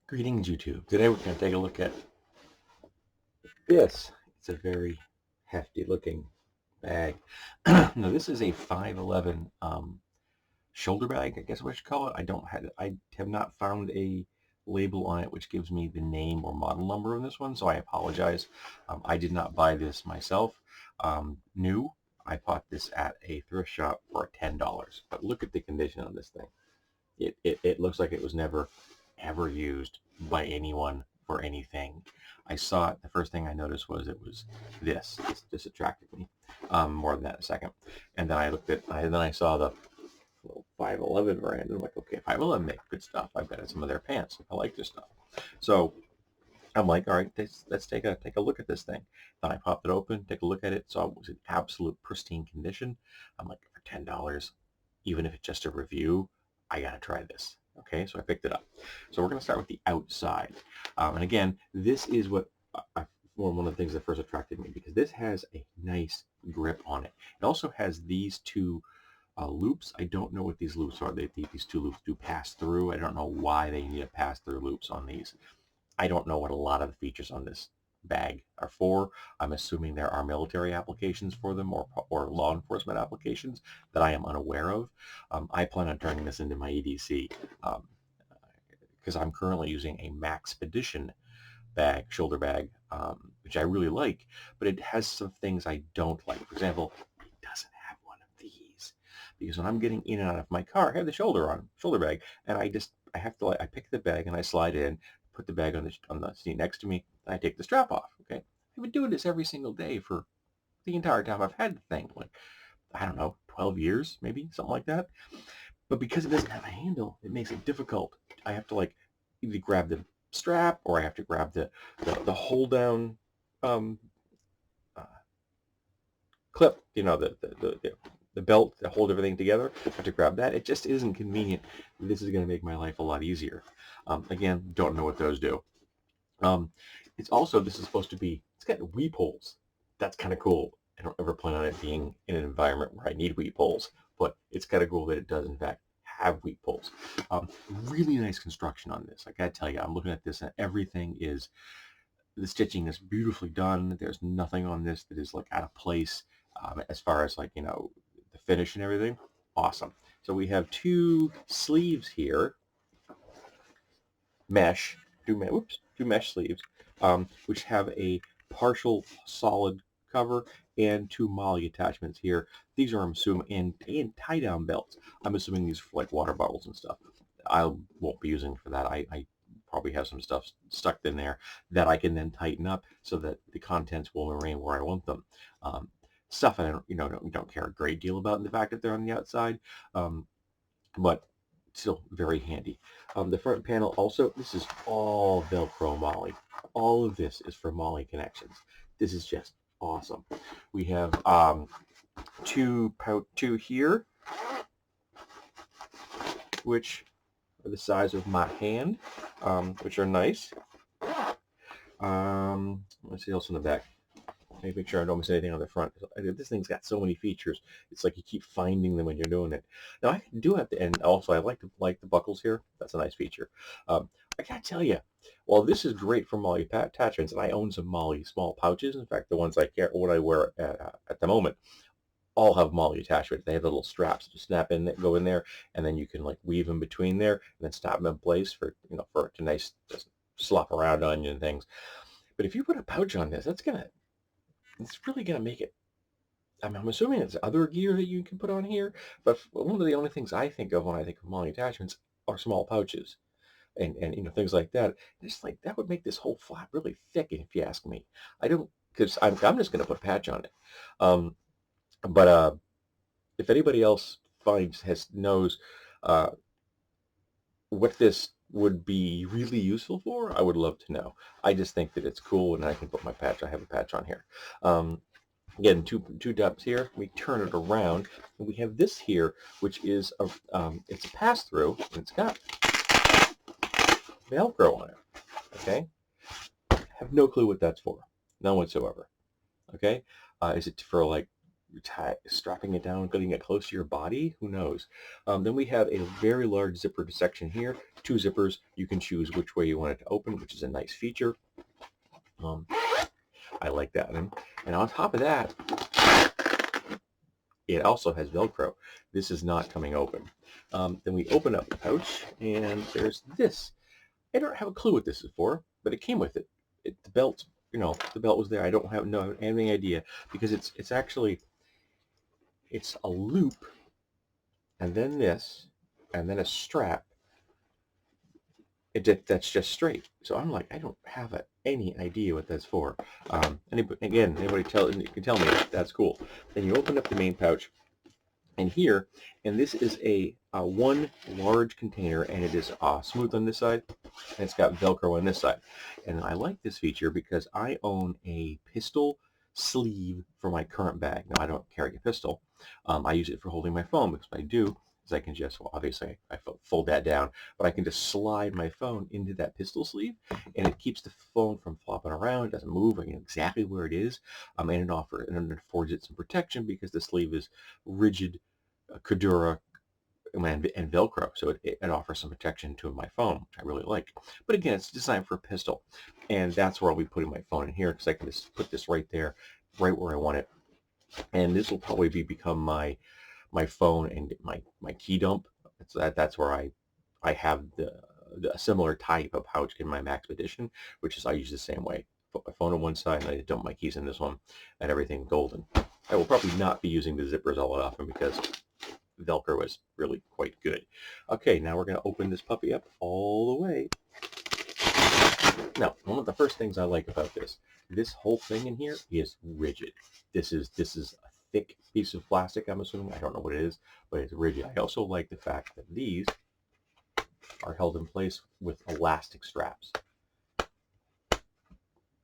Greetings, YouTube. Today we're going to take a look at this. It's a very hefty looking bag. Now, this is a 511 shoulder bag, I guess what you should call it. I have not found a label on it which gives me the name or model number on this one, so I apologize. I did not buy this myself. New. I bought this at a thrift shop for $10. But look at the condition on this thing. It looks like it was never ever used by anyone for anything. I saw it. The first thing I noticed was it was this. This attracted me more than that in a second. And then I looked at, then I saw the little 511 brand. And I'm like, okay, 511 make good stuff. I've got some of their pants. I like this stuff. So I'm like, all right, let's take a look at this thing. Then I popped it open, take a look at it. So it was in absolute pristine condition. I'm like, for $10, even if it's just a review, I gotta try this. Okay, so I picked it up. So we're gonna start with the outside. And again, this is what one of the things that first attracted me, because this has a nice grip on it. It also has these two loops. I don't know what these loops are. These two loops do pass through. I don't know why they need a pass through loops on these. I don't know what a lot of the features on this bag are for. I'm assuming there are military applications for them or law enforcement applications that I am unaware of. I plan on turning this into my EDC because I'm currently using a Maxpedition bag, shoulder bag, which I really like, but it has some things I don't like. For example, it doesn't have one of these, because when I'm getting in and out of my car, I have the shoulder bag, and I have to, I pick the bag and I slide in, put the bag on the seat next to me, and I take the strap off. Okay, I've been doing this every single day for the entire time I've had the thing, like, I don't know, 12 years, maybe something like that. But because it doesn't have a handle, it makes it difficult. I have to like either grab the strap, or I have to grab the hold down um, uh, clip, the belt that hold everything together. I have to grab that. It just isn't convenient. This is going to make my life a lot easier. Again, don't know what those do. This is supposed to be, it's got weep holes. That's kind of cool. I don't ever plan on it being in an environment where I need weep holes, but it's kind of cool that it does, in fact, have weep holes. Really nice construction on this. I gotta tell you, I'm looking at this and the stitching is beautifully done. There's nothing on this that is like out of place as far as like, the finish and everything. Awesome. So we have two sleeves here, two mesh sleeves, which have a partial solid cover and two MOLLE attachments here. These are, I'm assuming, and tie-down belts. I'm assuming these are for like water bottles and stuff. I won't be using for that. I probably have some stuff stuck in there that I can then tighten up so that the contents will remain where I want them. Stuff I don't care a great deal about in the fact that they're on the outside, but still very handy. The front panel also, this is all Velcro MOLLE. All of this is for MOLLE connections. This is just awesome. We have two here, which are the size of my hand, which are nice. Let's see what else in the back. Let me make sure I don't miss anything on the front. This thing's got so many features. It's like you keep finding them when you're doing it. Now, I do have to, and also I like the buckles here. That's a nice feature. I gotta tell you, while this is great for MOLLE attachments, and I own some MOLLE small pouches. In fact, the ones I wear at the moment, all have MOLLE attachments. They have the little straps to snap in, that go in there, and then you can like weave them between there, and then snap them in place for it to nice just slop around on you and things. But if you put a pouch on this, it's really going to make it. I'm assuming it's other gear that you can put on here, but one of the only things I think of when I think of MOLLE attachments are small pouches and things like that. It's like that would make this whole flap really thick, if you ask me. I don't, because I'm just going to put a patch on it. But if anybody else knows what this would be really useful for, I would love to know. I just think that it's cool, and I can put my patch. I have a patch on here. Again, two depths here. We turn it around, and we have this here, which is it's a pass-through, and it's got Velcro on it. Okay, I have no clue what that's for, none whatsoever. Okay, is it for like strapping it down, getting it close to your body. Who knows? Then we have a very large zipper section here. 2 zippers. You can choose which way you want it to open, which is a nice feature. I like that. And on top of that, it also has Velcro. This is not coming open. Then we open up the pouch, and there's this. I don't have a clue what this is for, but it came with it. The belt, the belt was there. I don't have any idea, because it's actually a loop, and then this, and then a strap. That's just straight. So I'm like, I don't have any idea what that's for. Anybody can tell me. That's cool. Then you open up the main pouch, and here, and this is a one large container, and it is smooth on this side, and it's got Velcro on this side. And I like this feature because I own a pistol sleeve for my current bag. Now, I don't carry a pistol. I use it for holding my phone, because what I do is I can just, well, obviously I fold that down, but I can just slide my phone into that pistol sleeve, and it keeps the phone from flopping around. It doesn't move. I know exactly where it is, and it affords it some protection because the sleeve is rigid, Kudura, and Velcro, so it offers some protection to my phone, which I really like. But again, it's designed for a pistol, and that's where I'll be putting my phone in here, because I can just put this right there, right where I want it. And this will probably become my phone and my key dump. That's where I have the similar type of pouch in my Maxpedition, which is I use the same way. Put my phone on one side, and I dump my keys in this one, and everything golden. I will probably not be using the zippers all that often, because Velcro is really quite good. Okay, now we're going to open this puppy up all the way. Now, one of the first things I like about this whole thing in here is rigid. This is a thick piece of plastic, I'm assuming. I don't know what it is, but it's rigid. I also like the fact that these are held in place with elastic straps,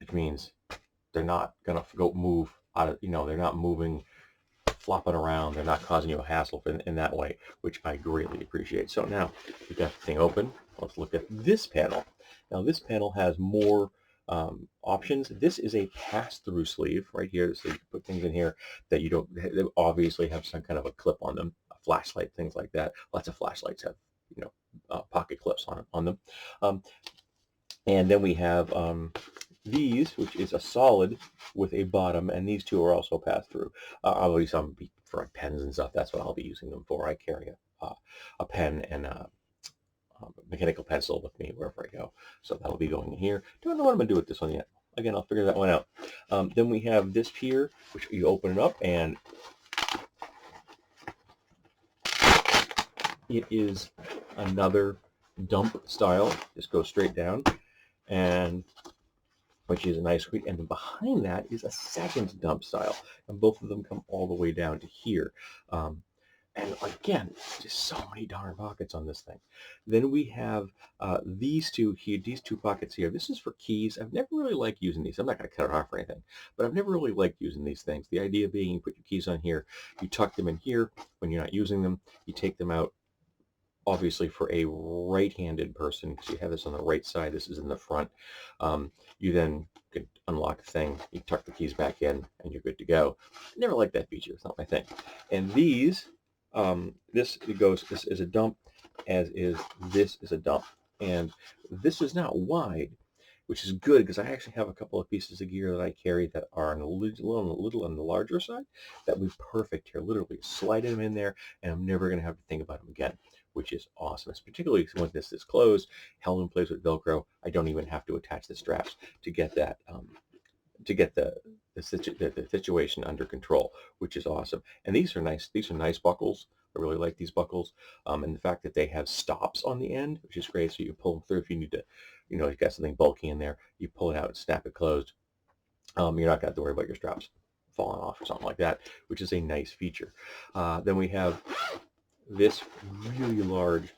which means they're not going to move out of, they're not moving, flopping around. They're not causing you a hassle in that way, which I greatly appreciate. So now we got the thing open. Let's look at this panel. Now this panel has more options. This is a pass-through sleeve right here, so you can put things in here that you don't. They obviously have some kind of a clip on them, a flashlight, things like that. Lots of flashlights have pocket clips on them. And then we have these, which is a solid with a bottom, and these two are also passed through. I'll use some for pens and stuff. That's what I'll be using them for. I carry a pen and a mechanical pencil with me wherever I go, so that'll be going in here. Don't know what I'm gonna do with this one yet. Again, I'll figure that one out. Then we have this here, which you open it up, and it is another dump style. Just goes straight down, and which is a nice squeak. And then behind that is a second dump style, and both of them come all the way down to here. And again, just so many darn pockets on this thing. Then we have these two here, these two pockets here. This is for keys. I've never really liked using these. I'm not going to cut it off or anything, but I've never really liked using these things. The idea being, you put your keys on here, you tuck them in here when you're not using them, you take them out. Obviously, for a right-handed person, because you have this on the right side, this is in the front, you then can unlock the thing, you tuck the keys back in, and you're good to go. I never liked that feature. It's not my thing. And these, this is a dump, as is this is a dump. And this is not wide, which is good, because I actually have a couple of pieces of gear that I carry that are a little on the larger side. That would be perfect here. Literally slide them in there, and I'm never going to have to think about them again, which is awesome. It's particularly when this is closed, held in place with Velcro. I don't even have to attach the straps to get that, to get the situation under control, which is awesome. And these are nice. These are nice buckles. I really like these buckles, and the fact that they have stops on the end, which is great. So you pull them through if you need to, you've got something bulky in there. You pull it out and snap it closed. You're not going to have to worry about your straps falling off or something like that, which is a nice feature. Then we have this really large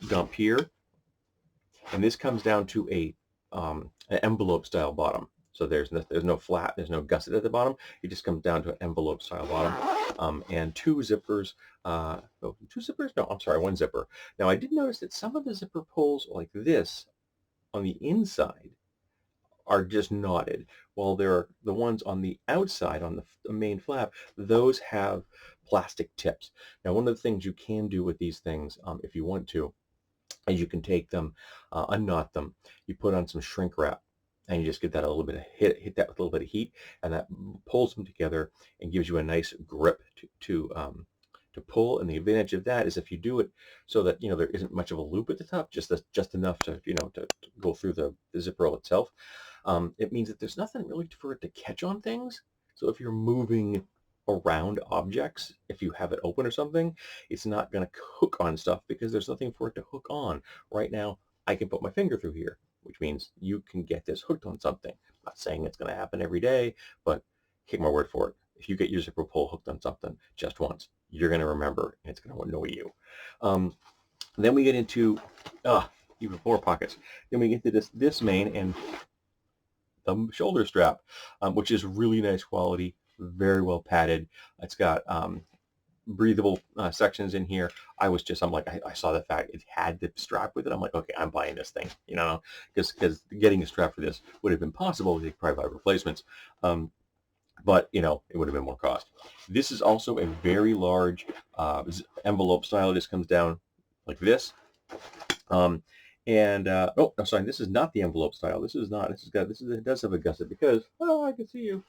dump here, and this comes down to an envelope style bottom. So there's no flat, there's no gusset at the bottom. It just comes down to an envelope style bottom, and two zippers. Two zippers? No, I'm sorry, one zipper. Now I did notice that some of the zipper pulls like this on the inside are just knotted, while there are the ones on the outside, on the main flap, those have plastic tips. Now, one of the things you can do with these things, if you want to, is you can take them, unknot them, you put on some shrink wrap, and you just get that a little bit of hit that with a little bit of heat, and that pulls them together and gives you a nice grip to pull. And the advantage of that is if you do it so that there isn't much of a loop at the top, just enough to to go through the zipper roll itself. It means that there's nothing really for it to catch on things. So if you're moving around objects, if you have it open or something, it's not going to hook on stuff because there's nothing for it to hook on. Right now, I can put my finger through here, which means you can get this hooked on something. I'm not saying it's going to happen every day, but take my word for it. If you get your zipper pull hooked on something just once, you're going to remember, and it's going to annoy you. Then we get into even more pockets. Then we get to this main and the shoulder strap, which is really nice quality, very well padded. It's got breathable sections in here. I'm like, I saw the fact it had the strap with it. I'm like, okay, I'm buying this thing, because getting a strap for this would have been possible. They probably buy replacements, but it would have been more cost. This is also a very large envelope style. This comes down like this. Oh, no, sorry, this is not the envelope style. This is not. It does have a gusset because I can see you.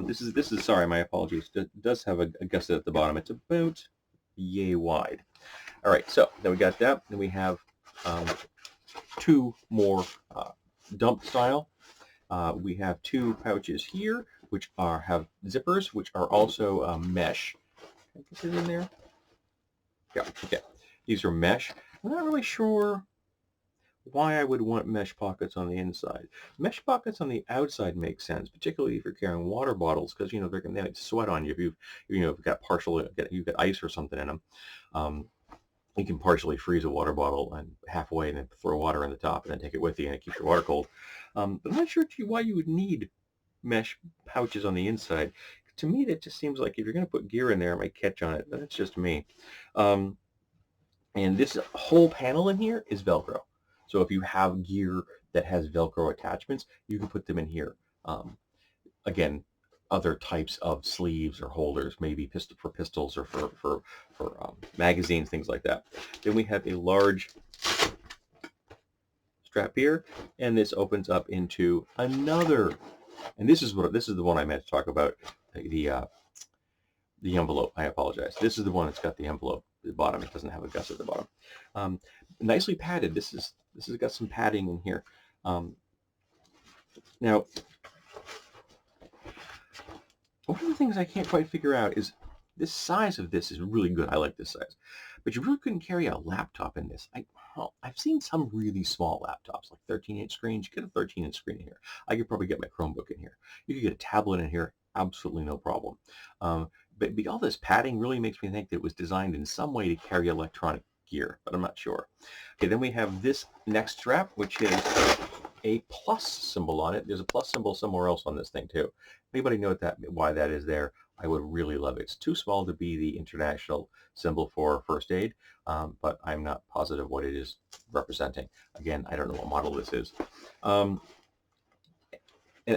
This is sorry, my apologies. It does have a gusset at the bottom. It's about yay wide. All right, so then we got that. Then we have two more dump style. We have two pouches here, which have zippers, which are also mesh. Can I get it in there? Yeah. Okay. These are mesh. I'm not really sure why I would want mesh pockets on the inside. Mesh pockets on the outside make sense, particularly if you're carrying water bottles, because they might sweat on you if you've got you've got ice or something in them. You can partially freeze a water bottle and halfway, and then throw water in the top, and then take it with you, and it keeps your water cold. But I'm not sure why you would need mesh pouches on the inside. To me, that just seems like if you're going to put gear in there, it might catch on it. That's just me. And this whole panel in here is Velcro. So if you have gear that has Velcro attachments, you can put them in here. Again, other types of sleeves or holders, maybe for pistols or for magazines, things like that. Then we have a large strap here, and this opens up into another. And this is the one I meant to talk about. The envelope. I apologize. This is the one that's got the envelope at the bottom. It doesn't have a gusset at the bottom. Nicely padded. This has got some padding in here. Now, one of the things I can't quite figure out is this size of this is really good. I like this size, but you really couldn't carry a laptop in this. I've seen some really small laptops, like 13-inch screens. You get a 13-inch screen in here. I could probably get my Chromebook in here. You could get a tablet in here. Absolutely no problem. But all this padding really makes me think that it was designed in some way to carry electronic gear, but I'm not sure. Okay, then we have this next strap, which is a plus symbol on it. There's a plus symbol somewhere else on this thing too. Anybody know why that is there? I would really love it. It's too small to be the international symbol for first aid, but I'm not positive what it is representing. Again, I don't know what model this is. And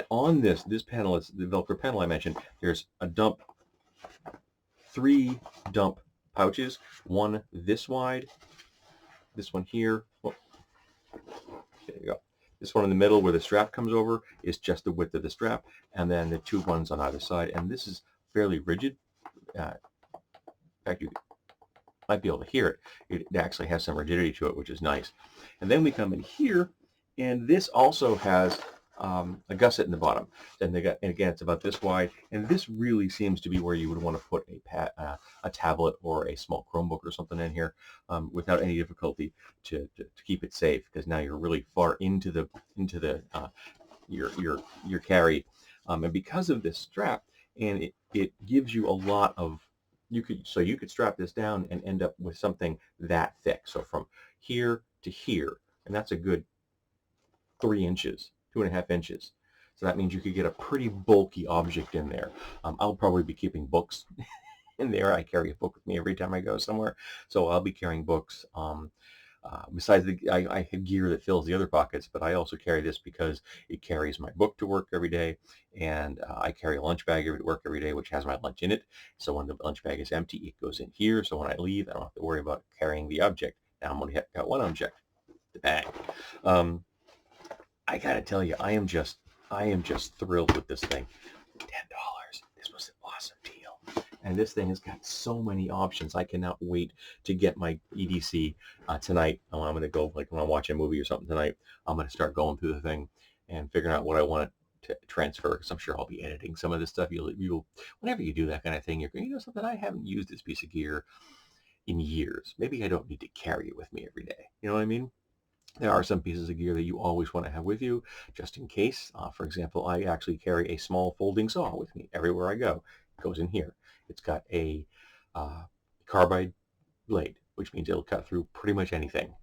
on this panel is the Velcro panel I mentioned. There's a dump, 3 dump pouches, one this wide, this one here. Oh, there you go. This one in the middle where the strap comes over is just the width of the strap, and then the 2 ones on either side. And this is fairly rigid. In fact, you might be able to hear it. It actually has some rigidity to it, which is nice. And then we come in here, and this also has a gusset in the bottom. And again, it's about this wide, and this really seems to be where you would want to put a tablet or a small Chromebook or something in here without any difficulty to keep it safe, because now you're really far into your carry, and because of this strap, and it gives you a lot of. You could strap this down and end up with something that thick. So from here to here, and that's a good 3 inches. 2.5 inches. So that means you could get a pretty bulky object in there. I'll probably be keeping books in there. I carry a book with me every time I go somewhere. So I'll be carrying books. Besides, I have gear that fills the other pockets, but I also carry this because it carries my book to work every day, and I carry a lunch bag to work every day, which has my lunch in it. So when the lunch bag is empty, it goes in here. So when I leave, I don't have to worry about carrying the object. Now I'm only got one object, the bag. Um, I gotta tell you, I am just thrilled with this thing. $10. This was an awesome deal. And this thing has got so many options. I cannot wait to get my EDC tonight. I'm going to go, like when I'm watching a movie or something tonight, I'm going to start going through the thing and figuring out what I want to transfer, because I'm sure I'll be editing some of this stuff. You'll, whenever you do that kind of thing, you're going, something, I haven't used this piece of gear in years. Maybe I don't need to carry it with me every day. You know what I mean? There are some pieces of gear that you always want to have with you, just in case. For example, I actually carry a small folding saw with me everywhere I go. It goes in here. It's got a carbide blade, which means it'll cut through pretty much anything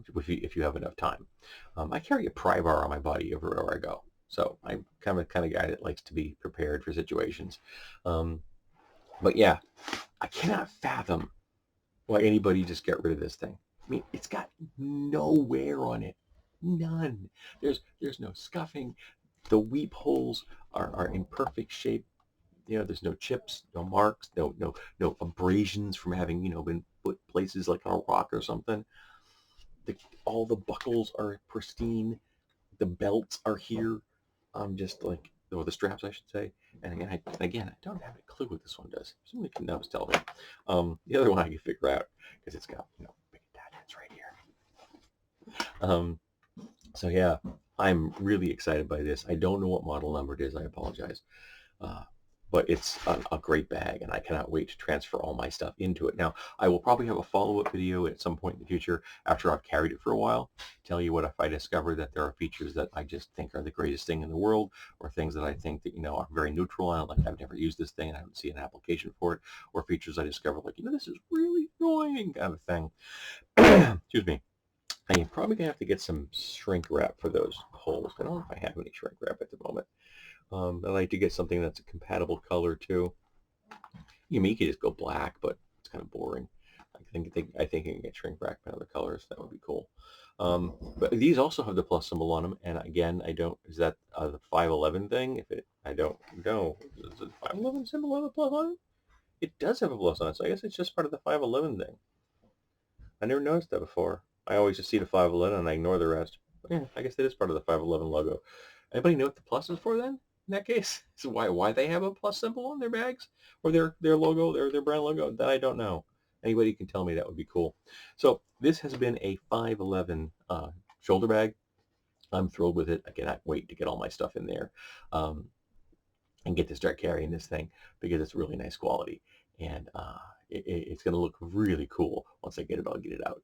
if you have enough time. I carry a pry bar on my body everywhere I go. So I'm kind of guy that likes to be prepared for situations. But yeah, I cannot fathom why anybody just get rid of this thing. I mean, it's got no wear on it. None. There's no scuffing. The weep holes are in perfect shape. There's no chips, no marks, no abrasions from having, been put places like on a rock or something. All the buckles are pristine. The belts are here. Just like, or the straps, I should say. And again, I don't have a clue what this one does. Somebody can know, tell me. The other one I can figure out because it's got, big attachments right here. So yeah, I'm really excited by this. I don't know what model number it is. I apologize. Uh, but it's a great bag, and I cannot wait to transfer all my stuff into it. Now, I will probably have a follow-up video at some point in the future after I've carried it for a while, tell you what if I discover that there are features that I just think are the greatest thing in the world, or things that I think that, are very neutral, and like I've never used this thing and I don't see an application for it, or features I discover like, this is really annoying kind of thing. Excuse me. I'm probably going to have to get some shrink wrap for those holes. I don't know if I have any shrink wrap at the moment. I like to get something that's a compatible color too. You can just go black, but it's kind of boring. I think you can get shrink wrap in other colors. That would be cool. But these also have the plus symbol on them, and again, I don't. Is that the 511 thing? I don't know. Is the 511 symbol on the plus on it? It does have a plus on it, so I guess it's just part of the 511 thing. I never noticed that before. I always just see the 511 and I ignore the rest. But yeah, I guess it is part of the 511 logo. Anybody know what the plus is for then? In that case, so why they have a plus symbol on their bags or their logo, their brand logo? That I don't know. Anybody can tell me, that would be cool. So this has been a 511 shoulder bag. I'm thrilled with it. I cannot wait to get all my stuff in there and get to start carrying this thing because it's really nice quality, and it's going to look really cool once I get it all get it out.